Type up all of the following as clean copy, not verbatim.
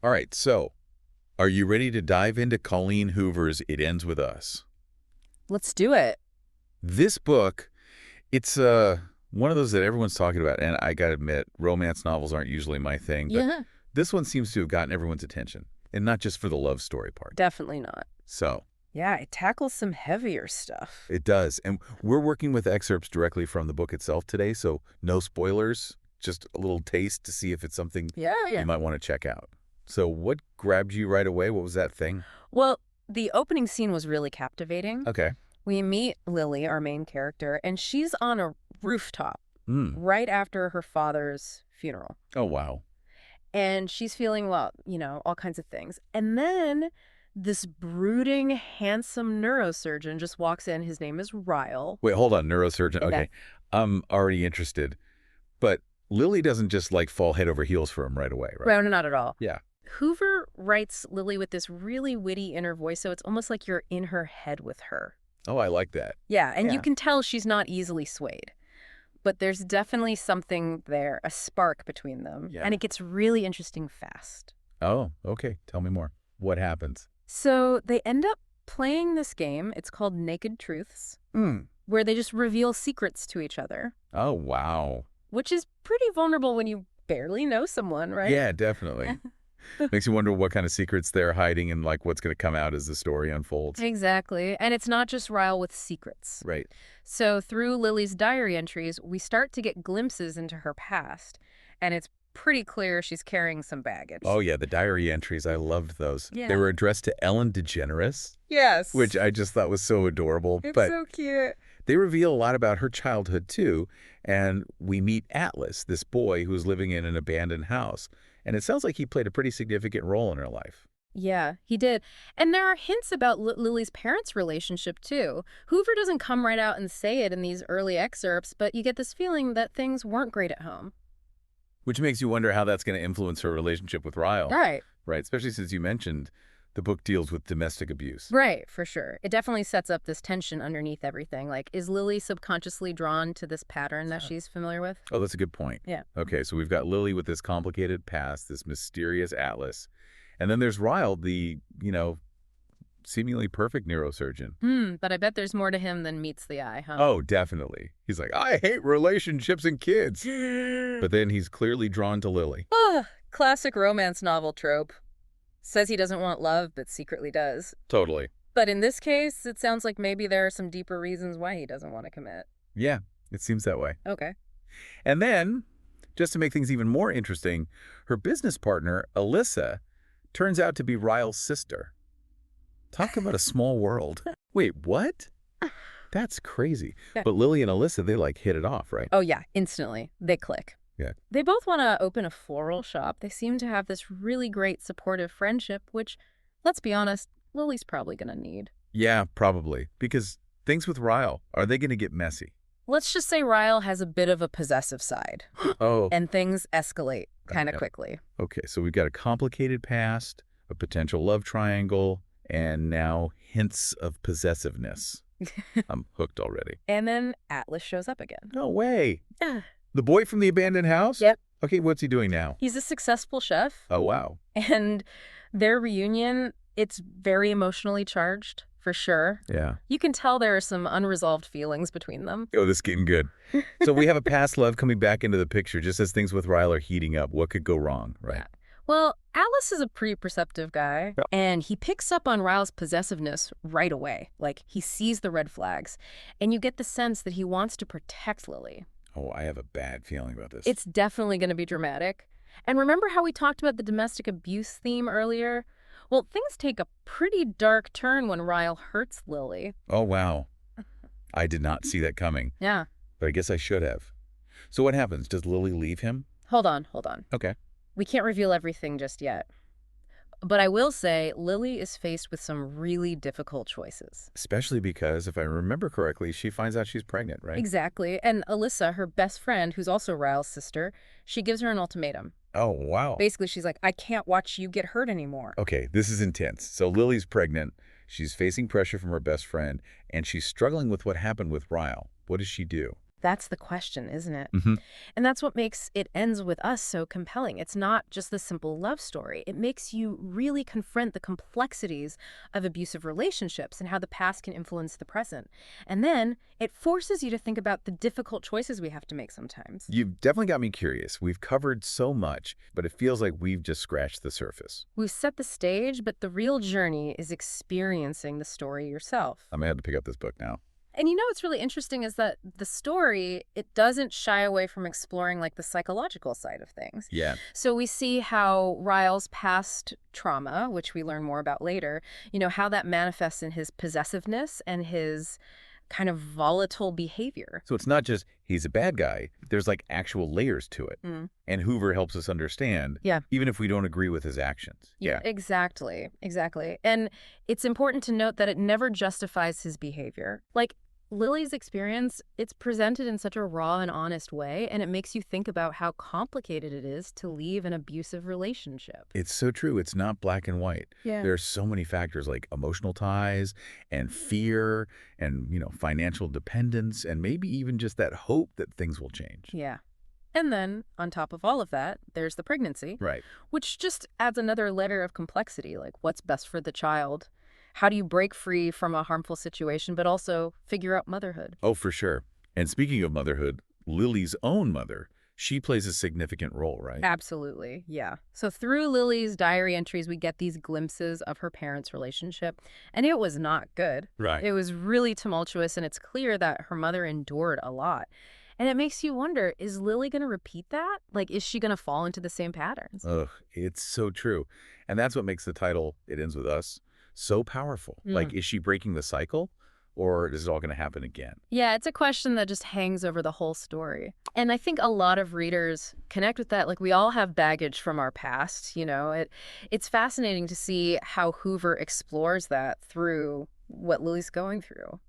All right, so are you ready to dive into Colleen Hoover's It Ends With Us? Let's do it. This book, it's one of those that everyone's talking about, and I gotta admit, romance novels aren't usually my thing, but Yeah. this one seems to have gotten everyone's attention, and not just for the love story part. Definitely not. So, Yeah, it tackles some heavier stuff. it does, and we're working with excerpts directly from the book itself today, so no spoilers, just a little taste to see if it's something Yeah. you might want to check out. So what grabbed you right away? What was that thing? Well, the opening scene was really captivating. Okay. We meet Lily, our main character, and she's on a rooftop Hmm. right after her father's funeral. Oh, wow. And she's feeling, well, all kinds of things. And then this brooding, handsome neurosurgeon just walks in. His name is Ryle. Wait, hold on, neurosurgeon. Yeah. Okay. I'm already interested. But Lily doesn't just like fall head over heels for him right away, right? Well, not at all. Yeah. Hoover writes Lily with this really witty inner voice, so it's almost like you're in her head with her. Oh, I like that. Yeah, and you Yeah. can tell she's not easily swayed. But there's definitely something there, a spark between them. Yeah. And it gets really interesting fast. Oh, okay. Tell me more. What happens? So they end up playing this game. It's called Naked Truths, Hmm. where they just reveal secrets to each other, Oh, wow. which is pretty vulnerable when you barely know someone, right? Yeah, definitely. Makes you wonder what kind of secrets they're hiding and like what's going to come out as the story unfolds. Exactly. And it's not just Ryle with secrets. Right. So through Lily's diary entries, we start to get glimpses into her past, and it's pretty clear she's carrying some baggage. Oh, yeah, the diary entries. I loved those. Yeah. They were addressed to Ellen DeGeneres, Yes. which I just thought was so adorable. It's but so cute. they reveal a lot about her childhood, too. And we meet Atlas, this boy who's living in an abandoned house. And it sounds like he played a pretty significant role in her life. Yeah, he did. And there are hints about Lily's parents' relationship, too. Hoover doesn't come right out and say it in these early excerpts, but you get this feeling that things weren't great at home. Which makes you wonder how that's going to influence her relationship with Ryle. Right. Right, especially since you mentioned the book deals with domestic abuse. Right, for sure. It definitely sets up this tension underneath everything. Like, is Lily subconsciously drawn to this pattern that she's familiar with? Oh, that's a good point. Yeah. Okay, so we've got Lily with this complicated past, this mysterious Atlas. And then there's Ryle, the, seemingly perfect neurosurgeon. But I bet there's more to him than meets the eye, huh? Oh, definitely. He's like, I hate relationships and kids. But then he's clearly drawn to Lily. Classic romance novel trope. Says he doesn't want love, but secretly does. Totally. But in this case, it sounds like maybe there are some deeper reasons why he doesn't want to commit. Yeah, it seems that way. Okay. And then, just to make things even more interesting, her business partner, Alyssa, turns out to be Ryle's sister. Talk about a small world. Wait, what? That's crazy. Yeah. But Lily and Alyssa, they like hit it off, right? Oh, yeah, instantly. They click. Yeah. They both want to open a floral shop. They seem to have this really great supportive friendship, which, let's be honest, Lily's probably going to need. Yeah, probably. Because things with Ryle, are they going to get messy? Let's just say Ryle has a bit of a possessive side, Oh, and things escalate kind of Yeah. quickly. okay. So we've got a complicated past, a potential love triangle, and now hints of possessiveness. I'm hooked already. And then Atlas shows up again. No way. Yeah. The boy from the abandoned house? Yep. Okay, what's he doing now? He's a successful chef, Oh, wow. and their reunion, it's very emotionally charged, for sure. Yeah. You can tell there are some unresolved feelings between them. Oh, this is getting good. So we have a past love coming back into the picture just as things with Ryle are heating up. What could go wrong, right? Yeah. Well, Atlas is a pretty perceptive guy, and he picks up on Ryle's possessiveness right away. Like, he sees the red flags, and you get the sense that he wants to protect Lily. Oh, I have a bad feeling about this. It's definitely going to be dramatic. And remember how we talked about the domestic abuse theme earlier? Well, things take a pretty dark turn when Ryle hurts Lily. Oh, wow. I did not see that coming, Yeah. but I guess I should have. So what happens? Does Lily leave him? Hold on. Okay. We can't reveal everything just yet. But I will say Lily is faced with some really difficult choices. Especially because, if I remember correctly, she finds out she's pregnant, right? Exactly. And Alyssa, her best friend, who's also Ryle's sister, she gives her an ultimatum. Oh, wow. Basically, she's like, I can't watch you get hurt anymore. Okay, this is intense. So Lily's pregnant. She's facing pressure from her best friend, and she's struggling with what happened with Ryle. What does she do? That's the question, isn't it? Hmm. And that's what makes It Ends With Us so compelling. It's not just the simple love story. It makes you really confront the complexities of abusive relationships and how the past can influence the present. And then it forces you to think about the difficult choices we have to make sometimes. You've definitely got me curious. We've covered so much, but it feels like we've just scratched the surface. We've set the stage, but the real journey is experiencing the story yourself. I'm gonna have to pick up this book now. And what's really interesting is that the story, it doesn't shy away from exploring like the psychological side of things. Yeah. So we see how Ryle's past trauma, which we learn more about later, how that manifests in his possessiveness and his kind of volatile behavior. So it's not just he's a bad guy. There's like actual layers to it. Mm. And Hoover helps us understand, Yeah. even if we don't agree with his actions. Yeah. Exactly. And it's important to note that it never justifies his behavior. Like, Lily's experience, it's presented in such a raw and honest way, and it makes you think about how complicated it is to leave an abusive relationship. It's so true. It's not black and white. Yeah. There are so many factors like emotional ties and fear and, financial dependence and maybe even just that hope that things will change. Yeah. And then, on top of all of that, there's the pregnancy, Right. which just adds another layer of complexity, like what's best for the child. How do you break free from a harmful situation, but also figure out motherhood? Oh, for sure. And speaking of motherhood, Lily's own mother, she plays a significant role, right? Absolutely, yeah. So through Lily's diary entries, we get these glimpses of her parents' relationship, and it was not good. Right. It was really tumultuous, and it's clear that her mother endured a lot. And it makes you wonder, is Lily going to repeat that? Like, is she going to fall into the same patterns? Ugh, it's so true. And that's what makes the title, It Ends With Us, so powerful. Like, is she breaking the cycle or is it all going to happen again? Yeah, it's a question that just hangs over the whole story. And I think a lot of readers connect with that. Like, we all have baggage from our past, It's fascinating to see how Hoover explores that through what Lily's going through.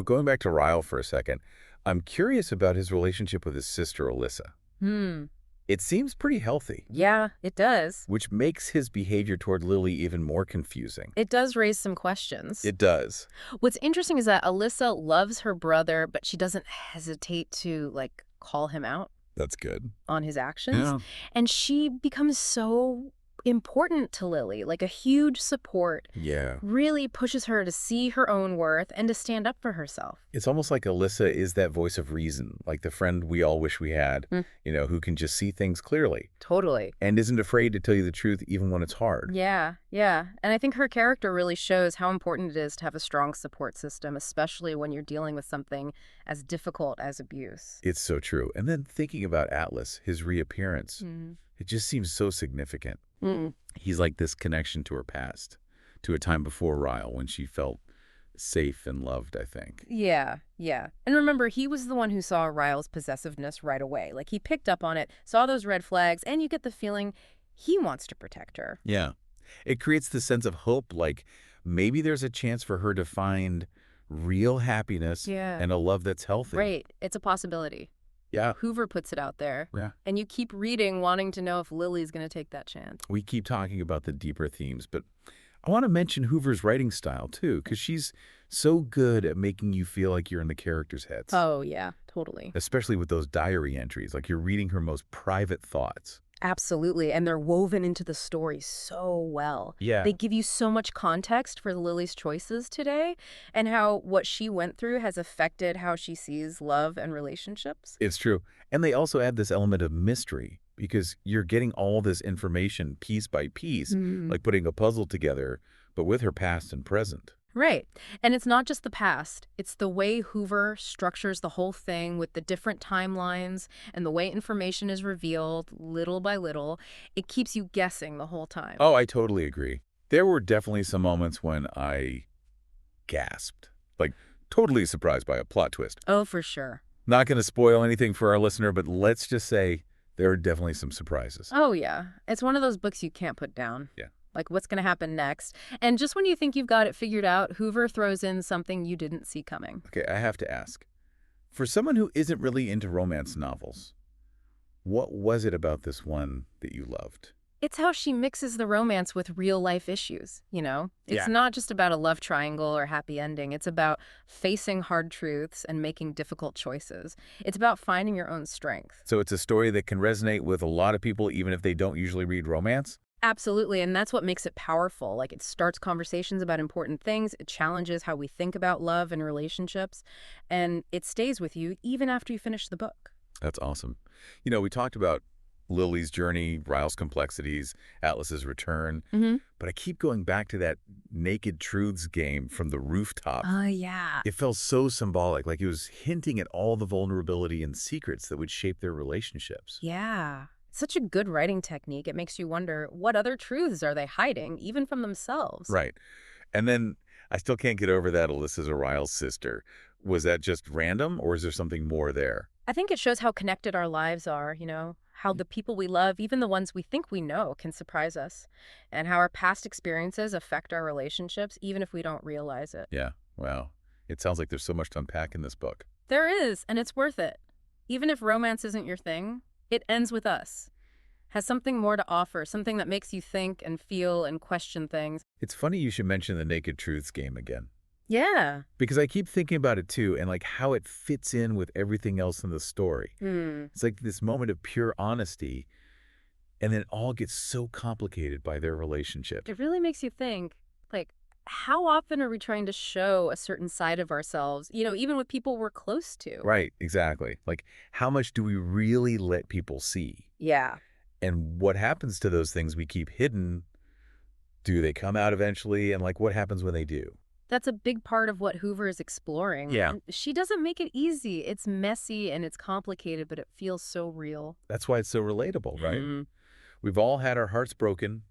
Going back to Ryle for a second, I'm curious about his relationship with his sister, Alyssa. It seems pretty healthy. Yeah, it does. Which makes his behavior toward Lily even more confusing. It does raise some questions. It does. What's interesting is that Alyssa loves her brother, but she doesn't hesitate to, call him out That's good. on his actions. Yeah. And she becomes so important to Lily, like a huge support. Yeah. Really pushes her to see her own worth and to stand up for herself. It's almost like Alyssa is that voice of reason, like the friend we all wish we had, who can just see things clearly. Totally. And isn't afraid to tell you the truth even when it's hard. Yeah. And I think her character really shows how important it is to have a strong support system, especially when you're dealing with something as difficult as abuse. It's so true. And then thinking about Atlas, his reappearance, it just seems so significant. He's like this connection to her past, to a time before Ryle when she felt safe and loved, I think. Yeah. And remember, he was the one who saw Ryle's possessiveness right away. Like, he picked up on it, saw those red flags, and you get the feeling he wants to protect her. Yeah. It creates this sense of hope, like maybe there's a chance for her to find real happiness and a love that's healthy. Right. It's a possibility. Yeah. Hoover puts it out there. Yeah. And you keep reading, wanting to know if Lily's going to take that chance. We keep talking about the deeper themes, but I want to mention Hoover's writing style, too, because she's so good at making you feel like you're in the characters' heads. Oh, yeah, totally. Especially with those diary entries, like you're reading her most private thoughts. Absolutely. And they're woven into the story so well. Yeah. They give you so much context for Lily's choices today and how what she went through has affected how she sees love and relationships. It's true. And they also add this element of mystery because you're getting all this information piece by piece, like putting a puzzle together, but with her past and present. Right. And it's not just the past. It's the way Hoover structures the whole thing with the different timelines and the way information is revealed little by little. It keeps you guessing the whole time. Oh, I totally agree. There were definitely some moments when I gasped, like totally surprised by a plot twist. Oh, for sure. Not going to spoil anything for our listener, but let's just say there are definitely some surprises. Oh, yeah. It's one of those books you can't put down. Yeah. Like, what's going to happen next? And just when you think you've got it figured out, Hoover throws in something you didn't see coming. Okay, I have to ask. For someone who isn't really into romance novels, what was it about this one that you loved? It's how she mixes the romance with real-life issues, you know? It's Yeah. not just about a love triangle or happy ending. It's about facing hard truths and making difficult choices. It's about finding your own strength. So it's a story that can resonate with a lot of people, even if they don't usually read romance? Absolutely, and that's what makes it powerful. Like, it starts conversations about important things, it challenges how we think about love and relationships, and it stays with you even after you finish the book. That's awesome. We talked about Lily's journey, Ryle's complexities, Atlas's return, Mm-hmm. but I keep going back to that naked truths game from the rooftop. Oh, yeah. It felt so symbolic, like he was hinting at all the vulnerability and secrets that would shape their relationships. Yeah. Such a good writing technique. It makes you wonder, what other truths are they hiding, even from themselves? Right. And then I still can't get over that Alyssa's Ryle's sister. Was that just random, or is there something more there? I think it shows how connected our lives are, you know, how the people we love, even the ones we think we know, can surprise us, and how our past experiences affect our relationships, even if we don't realize it. Yeah. Wow. It sounds like there's so much to unpack in this book. There is, and it's worth it. Even if romance isn't your thing, it ends with us. Has something more to offer, something that makes you think and feel and question things. It's funny you should mention the Naked Truths game again, Yeah. because I keep thinking about it too, and like how it fits in with everything else in the story. It's like this moment of pure honesty, and then it all gets so complicated by their relationship. It really makes you think, like, how often are we trying to show a certain side of ourselves, you know, even with people we're close to? Right, exactly. Like, how much do we really let people see? Yeah. And what happens to those things we keep hidden? Do they come out eventually? And like, what happens when they do? That's a big part of what Hoover is exploring. Yeah. And she doesn't make it easy. It's messy and it's complicated, but it feels so real. That's why it's so relatable, right? Mhm. We've all had our hearts broken,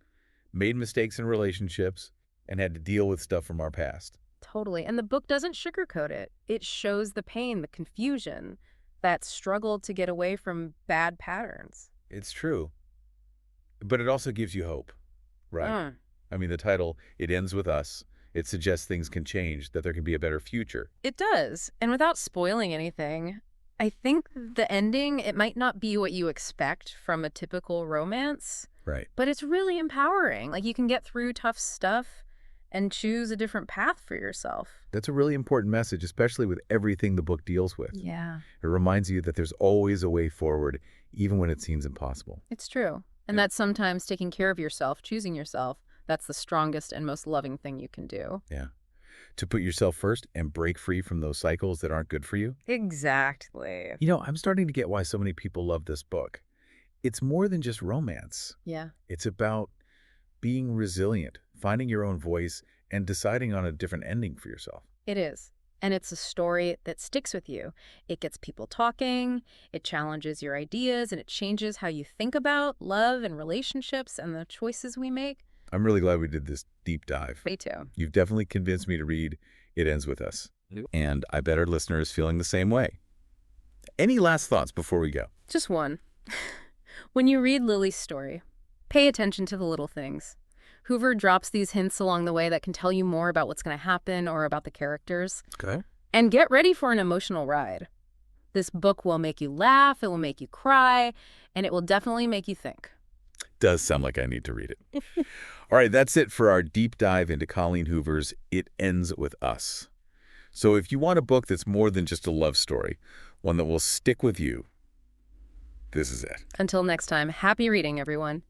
made mistakes in relationships, and had to deal with stuff from our past. Totally. And the book doesn't sugarcoat it. It shows the pain, the confusion, that struggle to get away from bad patterns. It's true. But it also gives you hope, right? Mm. I mean, the title, It Ends With Us, it suggests things can change, that there can be a better future. It does. And without spoiling anything, I think the ending, it might not be what you expect from a typical romance, Right. but it's really empowering. Like, you can get through tough stuff and choose a different path for yourself. That's a really important message, especially with everything the book deals with. Yeah, It reminds you that there's always a way forward, even when it seems impossible. it's true. And Yeah. that sometimes taking care of yourself, choosing yourself, that's the strongest and most loving thing you can do. Yeah. To put yourself first and break free from those cycles that aren't good for you. Exactly. I'm starting to get why so many people love this book. It's more than just romance. Yeah. It's about being resilient, finding your own voice, and deciding on a different ending for yourself. It is. And it's a story that sticks with you. It gets people talking, it challenges your ideas, and it changes how you think about love and relationships and the choices we make. I'm really glad we did this deep dive. Me too. You've definitely convinced me to read It Ends With Us. And I bet our listener is feeling the same way. Any last thoughts before we go? Just one. When you read Lily's story, pay attention to the little things. Hoover drops these hints along the way that can tell you more about what's going to happen or about the characters. Okay. And get ready for an emotional ride. This book will make you laugh, it will make you cry, and it will definitely make you think. Does sound like I need to read it. All right, that's it for our deep dive into Colleen Hoover's It Ends With Us. So if you want a book that's more than just a love story, one that will stick with you, this is it. Until next time, happy reading, everyone.